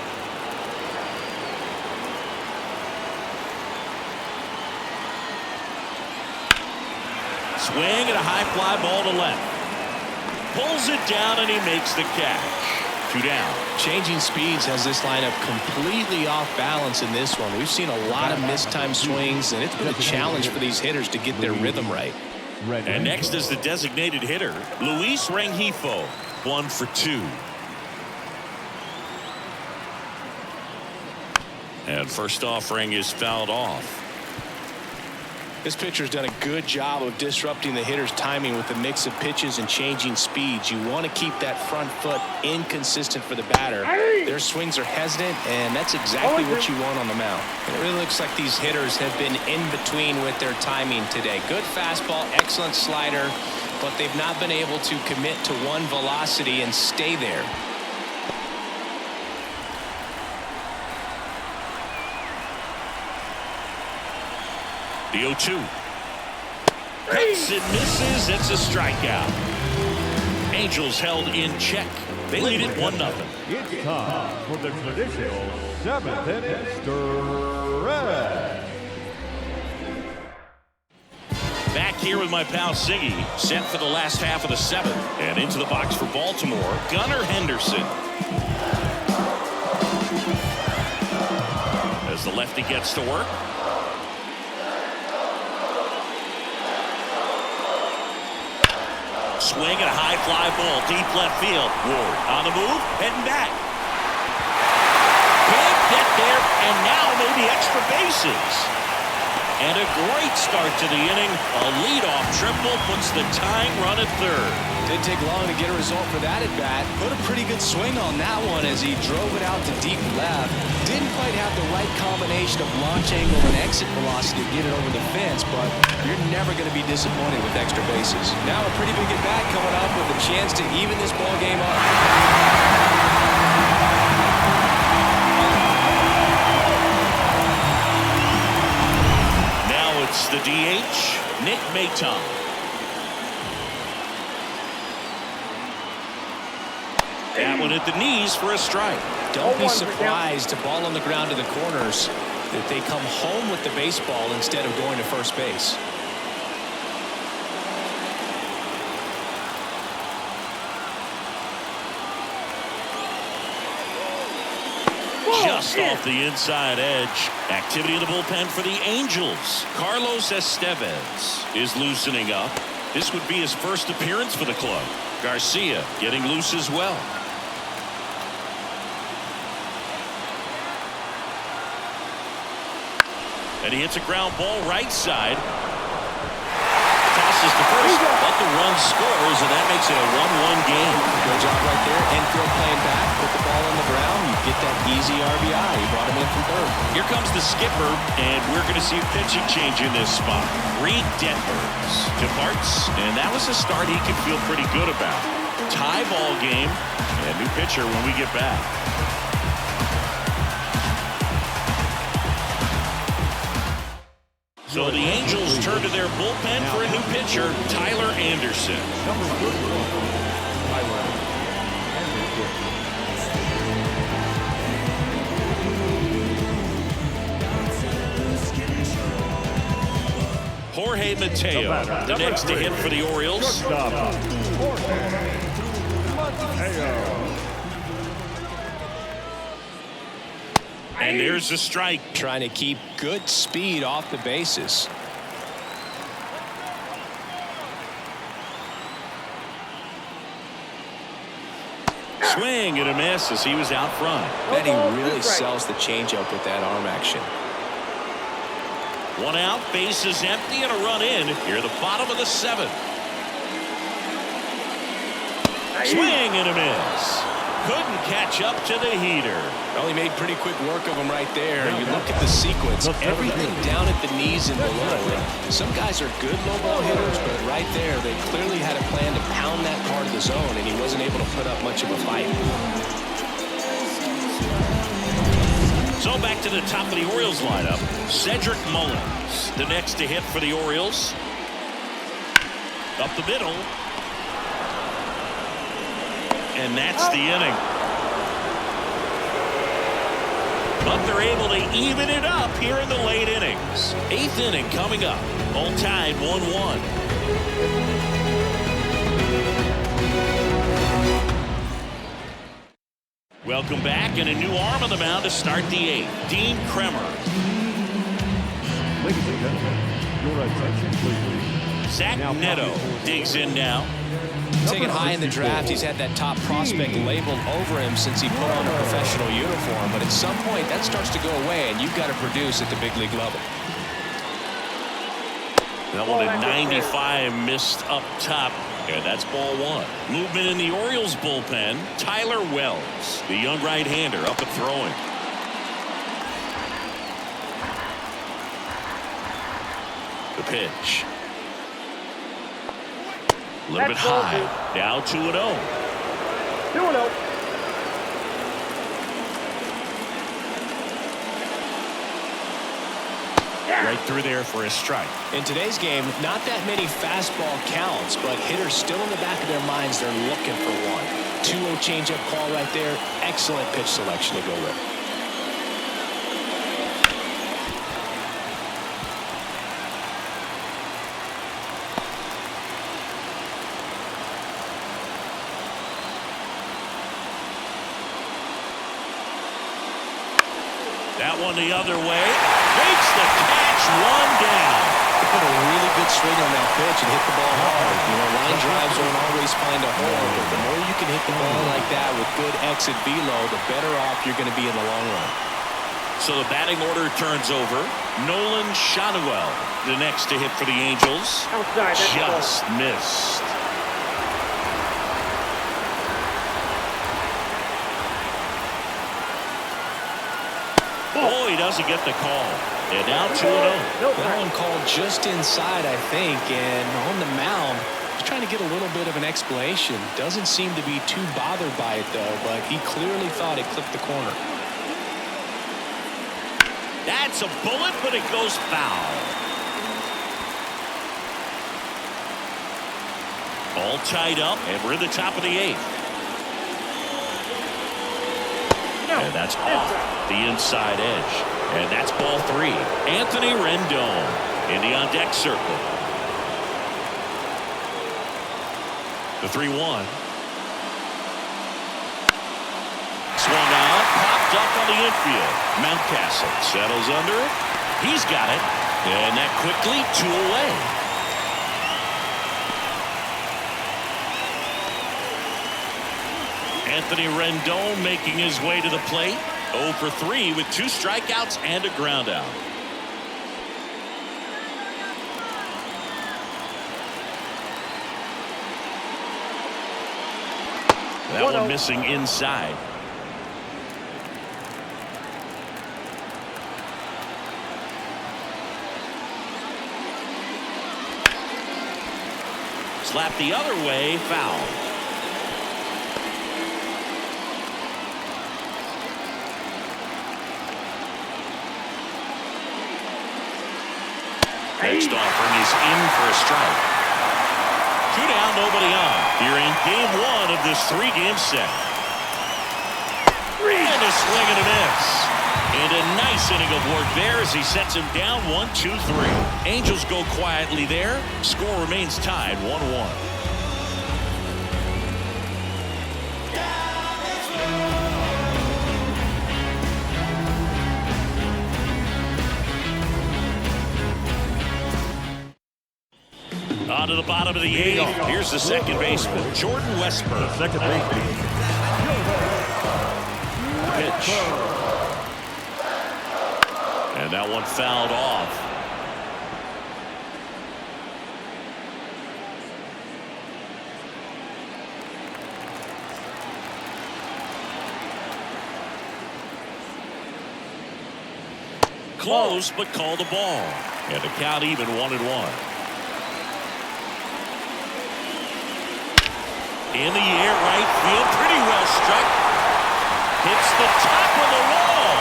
Swing and a high fly ball to left. Pulls it down and he makes the catch. 2 down. Changing speeds has this lineup completely off balance in this one. We've seen a lot of mistimed swings, and it's been a challenge for these hitters to get their rhythm right. And next is the designated hitter, Luis Rengifo, 1 for 2. And first offering is fouled off. This pitcher's done a good job of disrupting the hitter's timing with the mix of pitches and changing speeds. You want to keep that front foot inconsistent for the batter. Their swings are hesitant, and that's exactly what you want on the mound. It really looks like these hitters have been in between with their timing today. Good fastball, excellent slider, but they've not been able to commit to one velocity and stay there. The 0-2. Hits and misses. It's a strikeout. Angels held in check. They lead it 1-0. It's time for the traditional 7th inning stretch. Back here with my pal Siggy, set for the last half of the 7th. And into the box for Baltimore, Gunnar Henderson. As the lefty gets to work. fly ball deep left field. Ward on the move, heading back. Big get there, and now maybe extra bases. And a great start to the inning. A leadoff triple puts the tying run at third. Didn't take long to get a result for that at bat. Put a pretty good swing on that one as he drove it out to deep left. Didn't quite have the right combination of launch angle and exit velocity to get it over the fence, but you're never going to be disappointed with extra bases. Now a pretty big at bat coming up with a chance to even this ball game up. It's the DH, Nick Maton. That one at the knees for a strike. Don't be surprised to ball on the ground to the corners that they come home with the baseball instead of going to first base. Just off the inside edge. Activity in the bullpen for the Angels. Carlos Estevez is loosening up. This would be his first appearance for the club. Garcia getting loose as well. And he hits a ground ball right side. Tosses to first, but the run scores, and that makes it a 1-1 game. Good job right there. Infield playing back, put the ball on the ground, you get that easy RBI. You brought him in from third. Here comes the skipper, and we're going to see a pitching change in this spot. Reed Detmers departs, and that was a start he could feel pretty good about. Tie ball game, and new pitcher when we get back. So the Angels turn to their bullpen for a new pitcher, Tyler Anderson. Number 31, Tyler Anderson. Jorge Mateo, the next to hit for the Orioles. And there's a strike. Trying to keep good speed off the bases. Swing and a miss as he was out front. Bet he really sells the changeup with that arm action. One out, bases empty, and a run in. Here the bottom of the seventh. Swing and a miss. Couldn't catch up to the heater. Well, he made pretty quick work of him right there. You look at the sequence, everything down at the knees and below. Some guys are good low ball hitters, but right there, they clearly had a plan to pound that part of the zone, and he wasn't able to put up much of a fight. So back to the top of the Orioles lineup. Cedric Mullins, the next to hit for the Orioles. Up the middle. And that's the inning. But they're able to even it up here in the late innings. Eighth inning coming up. All tied 1-1. Welcome back, and a new arm on the mound to start the eighth. Dean Kremer. Ladies and gentlemen, your attention please. Zach Neto digs in now. Taken high in the draft, he's had that top prospect labeled over him since he put on a professional uniform. But at some point, that starts to go away, and you've got to produce at the big league level. That one at 95 missed up top. And that's ball one. Movement in the Orioles bullpen. Tyler Wells, the young right-hander, up and throwing. The pitch. A little bit high. Now 2-0. 2-0. Right through there for a strike. In today's game, not that many fastball counts, but hitters still in the back of their minds, they're looking for one. 2-0 changeup call right there. Excellent pitch selection to go with. That one the other way. Makes the catch, one down. put a really good swing on that pitch and hit the ball hard. You know, line drives don't always find a hole, but the more you can hit the ball like that with good exit velo, the better off you're going to be in the long run. So the batting order turns over. Nolan Schanuel, the next to hit for the Angels. Outside, just missed. Oh, he doesn't get the call. And now 2-0. That one called just inside, I think, and on the mound, he's trying to get a little bit of an explanation. Doesn't seem to be too bothered by it, though, but he clearly thought it clipped the corner. That's a bullet, but it goes foul. All tied up, and we're in the top of the 8th. And that's off the inside edge. And that's ball 3. Anthony Rendon in the on-deck circle. The 3-1. Swung on, popped up on the infield. Mountcastle settles under it. He's got it. And that quickly 2 away. Anthony Rendon making his way to the plate. 0 for 3 with 2 strikeouts and a ground out. That one missing inside. Slap the other way, foul. Next offering is in for a strike. 2 down, nobody on. Here in game 1 of this 3-game set. And a swing and a miss. And a nice inning of work there as he sets him down 1-2-3. Angels go quietly there. Score remains tied 1-1. On to the bottom of the 8th. Here's the second baseman, Jordan Westburg. Second baseman. Pitch. And that one fouled off. Close, but called a ball. And the count even 1-1. In the air, right field, pretty well struck. Hits the top of the wall.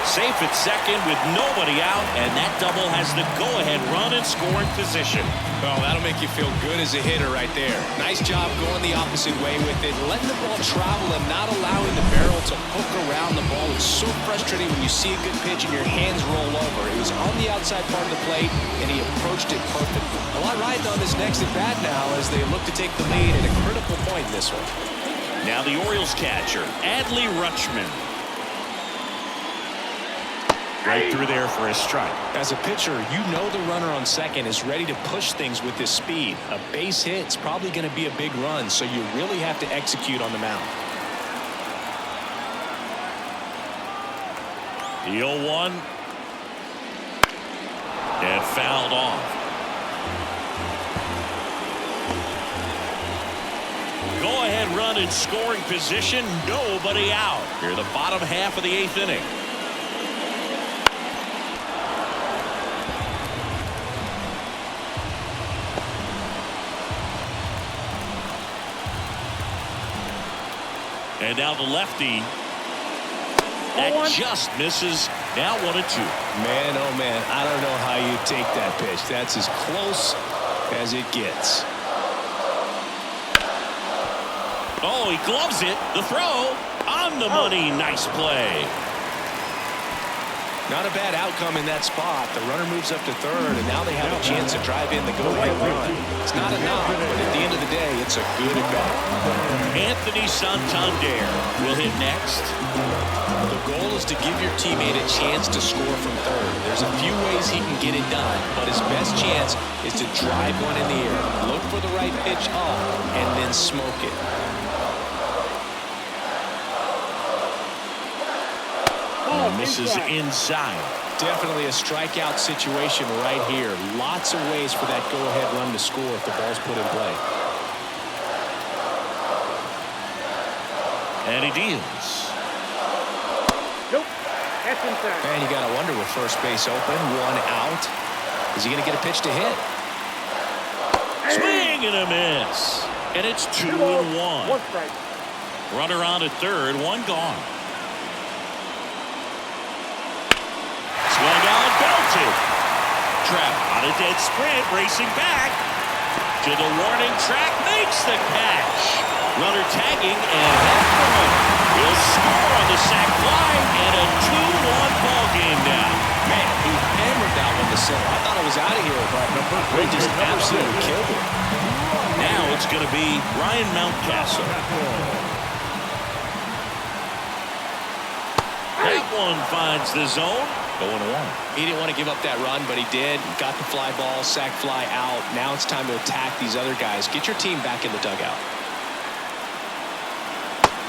Safe at second with nobody out, and that double has the go-ahead run in scoring position. Well, that'll make you feel good as a hitter right there. Nice job going the opposite way with it, letting the ball travel and not allowing the barrel to hook around the ball. It's so frustrating when you see a good pitch and your hands roll over. It was on the outside part of the plate, and he approached it perfectly. A lot riding on this next at-bat now as they look to take the lead at a critical point in this one. Now the Orioles catcher, Adley Rutschman. Right through there for a strike. As a pitcher, you know the runner on second is ready to push things with his speed. A base hit's probably going to be a big run, so you really have to execute on the mound. The 0-1. And fouled off. Go-ahead run in scoring position. Nobody out. Here the bottom half of the 8th inning. And now the lefty. That just misses. Now 1-2. Man, oh man, I don't know how you take that pitch. That's as close as it gets. Oh, he gloves it. The throw on the money. Nice play. Not a bad outcome in that spot. The runner moves up to third, and now they have a chance to drive in the go-ahead run. It's not enough, but at the end of the day, it's a good at-bat. Anthony Santander will hit next. The goal is to give your teammate a chance to score from third. There's a few ways he can get it done, but his best chance is to drive one in the air, look for the right pitch up, and then smoke it. Misses inside. Definitely a strikeout situation right here. Lots of ways for that go-ahead run to score if the ball's put in play. And he deals. Nope. That's inside. And you got to wonder with first base open, one out. Is he going to get a pitch to hit? Swing and a miss. And it's 2-1. One strike. Runner on at third, one gone. Swung on, belted. Trout on a dead sprint, racing back to the warning track, makes the catch. Runner tagging and off the run. He'll score on the sac fly and a 2-1 ball game now. Man, he hammered that one to center. I thought I was out of here, but they just absolutely killed it. Now it's going to be Ryan Mountcastle. That one finds the zone. Going one. He didn't want to give up that run, but he did. Got the fly ball, sac fly out. Now it's time to attack these other guys. Get your team back in the dugout.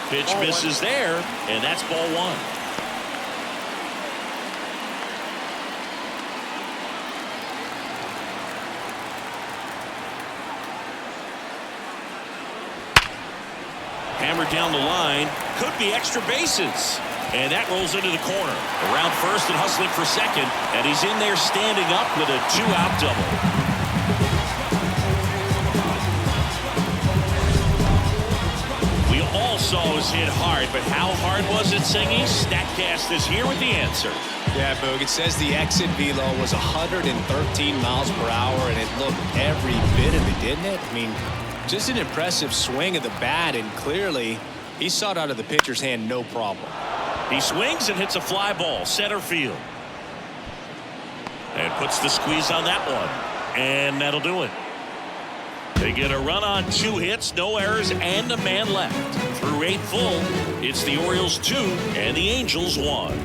Pitch misses there, and that's ball one. Hammered down the line. Could be extra bases. And that rolls into the corner. Around first and hustling for second. And he's in there standing up with a two-out double. We all saw his hit hard, but how hard was it, Singy? Statcast is here with the answer. Yeah, Boog, it says the exit velo was 113 miles per hour, and it looked every bit of it, didn't it? I mean, just an impressive swing of the bat, and clearly he saw it out of the pitcher's hand no problem. He swings and hits a fly ball, center field. And puts the squeeze on that one. And that'll do it. They get a run on 2 hits, no errors, and a man left. Through 8 full, it's the Orioles 2 and the Angels 1.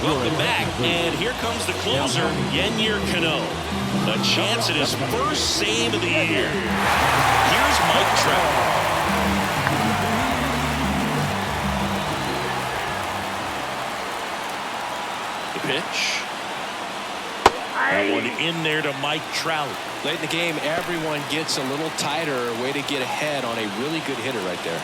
Welcome back, and here comes the closer, Yennier Cano. A chance at his first save of the year. Here's Mike Trout. The pitch. That one in there to Mike Trout. Late in the game, everyone gets a little tighter. Way to get ahead on a really good hitter right there.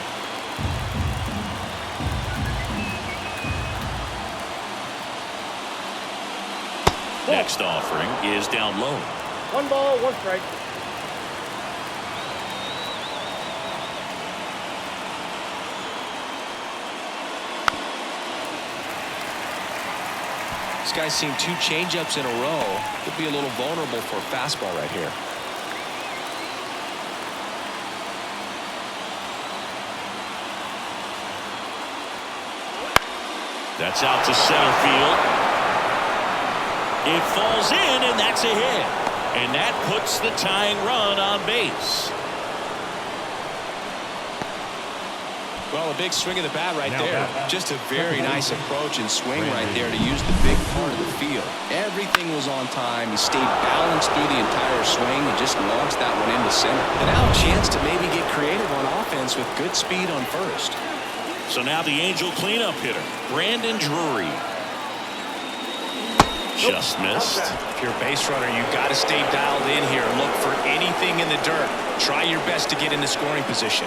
Next offering is down low. 1 ball, 1 strike. This guy's seen 2 changeups in a row. Could be a little vulnerable for a fastball right here. That's out to center field. It falls in, and that's a hit. And that puts the tying run on base. Well, a big swing of the bat right there. Just a very nice approach and swing right there to use the big part of the field. Everything was on time. He stayed balanced through the entire swing and just launched that one into center. And now a chance to maybe get creative on offense with good speed on first. So now the Angel cleanup hitter, Brandon Drury. Just missed. If you're a base runner, you've got to stay dialed in here. Look for anything in the dirt. Try your best to get into scoring position.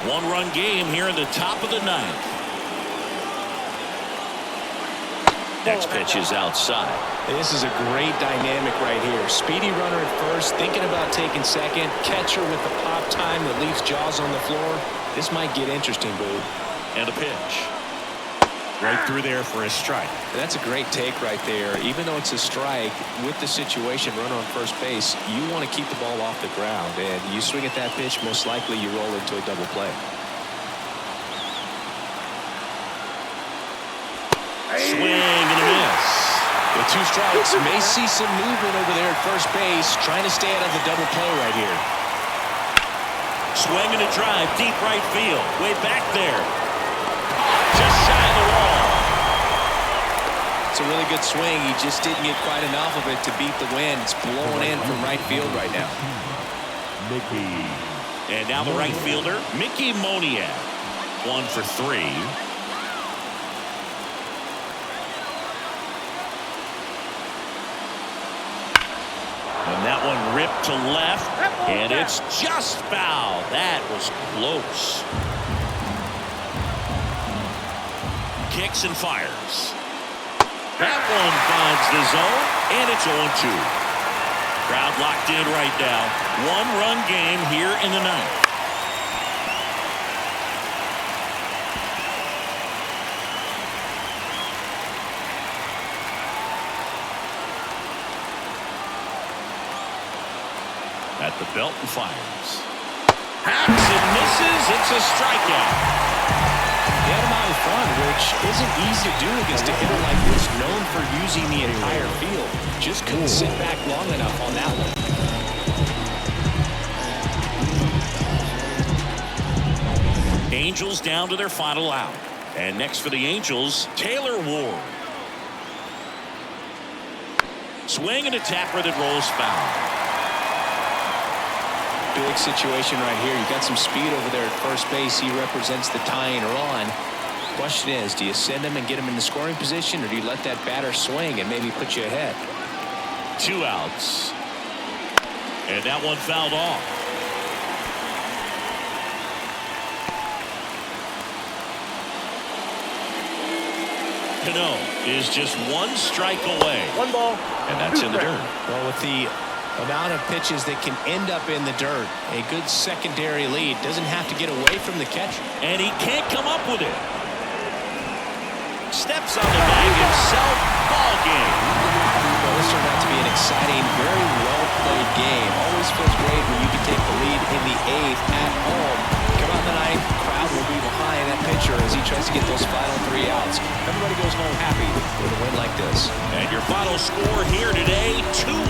1-run game here in the top of the 9th. Next pitch is outside. This is a great dynamic right here. Speedy runner at first, thinking about taking second. Catcher with the pop time that leaves Jaws on the floor. This might get interesting, Boo. And a pitch. Right through there for a strike. That's a great take right there. Even though it's a strike, with the situation, runner on first base, you want to keep the ball off the ground. And you swing at that pitch, most likely you roll into a double play. Swing and a miss. With 2 strikes, may see some movement over there at first base, trying to stay out of the double play right here. Swing and a drive, deep right field. Way back there. Just shy of the wall. It's a really good swing. He just didn't get quite enough of it to beat the wind. It's blowing in from right field right now. Mickey. And now the right fielder, Mickey Miniak. 1 for 3. And that one ripped to left, and it's just foul. That was close. Kicks and fires. That one finds the zone, and it's 0-2. Crowd locked in right now. 1-run game here in the ninth. At the belt and fires. Hacks and misses. It's a strikeout. He had him out in front, which isn't easy to do against a hitter like this, known for using the entire field. Just couldn't sit back long enough on that one. Angels down to their final out. And next for the Angels, Taylor Ward. Swing and a tapper that rolls foul. Big situation right here. You got some speed over there at first base. He represents the tying run. Question is, do you send him and get him in the scoring position, or do you let that batter swing and maybe put you ahead? 2 outs. And that one fouled off. Cano is just 1 strike away. 1 ball. And that's in the dirt. Well, with the amount of pitches that can end up in the dirt, a good secondary lead. Doesn't have to get away from the catcher. And he can't come up with it. Steps on the bag himself. Ball game. Well, this turned out to be an exciting, very well-played game. Always feels great when you can take the lead in the 8th at home. Come out in the 9th, crowd will be behind that pitcher as he tries to get those final 3 outs. Everybody goes home happy with a win like this. And your final score here today, 2-1.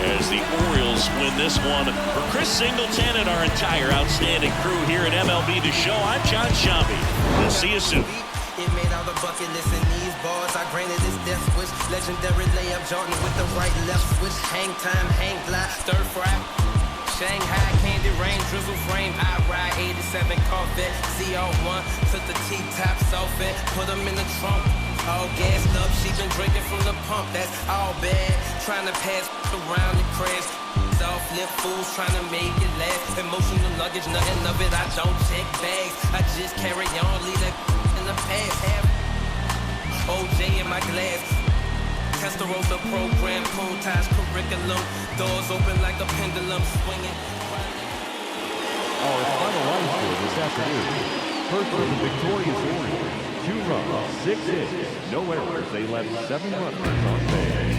As the Orioles win this one. For Chris Singleton and our entire outstanding crew here at MLB The Show, I'm John Sciambi. We'll see you soon. It made all the bucket list in these bars. I granted this death wish. Legendary layup, Jordan with the right left switch. Hang time, hang glide, stir fry. Shanghai candy rain, drizzle frame. I ride 87 Corvette, CO1. Took the T-tops off it, put them in the trunk. All gassed up, she been drinking from the pump. That's all bad. Trying to pass around the crash. Off lip fools trying to make it last. Emotional luggage, nothing of it. I don't check bags. I just carry on, leave that in the past. Have OJ in my glass. Testarossa program, cool ties curriculum. Doors open like a pendulum swinging. Our final line score this afternoon. First for the victorious Orioles. 2 runs, 6 hits, no errors. They left 7 runners on base.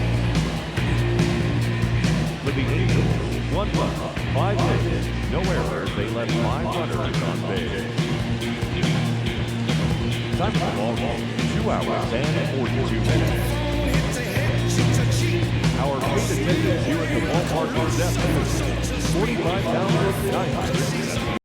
For the Angels, 1 run, 5 hits, no errors. They left 5 runners on base. Time of the ball game, 2 hours and 42 minutes. Our paid attendance here at the ballpark is 45,900.